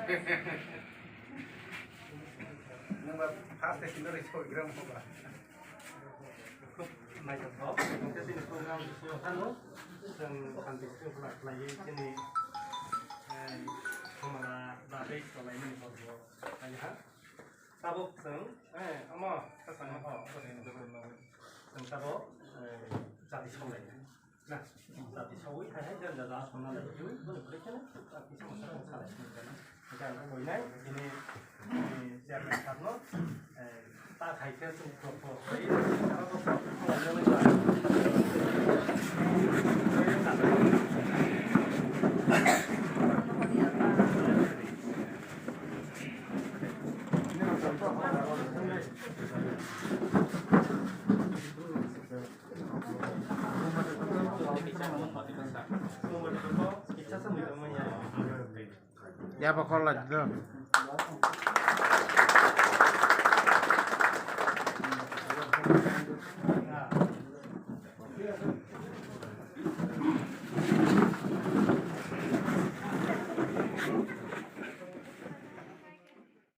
Nggak pasti sih dari program apa? Mai tập đó, chúng ta xin program siêu thân đó, rằng thành tích siêu lạc lại trên này, không mà đã biết rồi lại mình còn nhiều, này hả? Ta bộ sướng, mà các bạn họ có thể được làm sướng ta bộ, ra thì sau này, nè, ra thì sau ấy hay dân là ra xong là dưới, vẫn được đấy chứ, ra thì sau sẽ không sao lại mình cái nó, cái này ngồi đấy, thì ra thì thật nó. Ta thấy cái sự thuộc thuộc đấy nó có phải là như vậy Ya pokok lah gitu.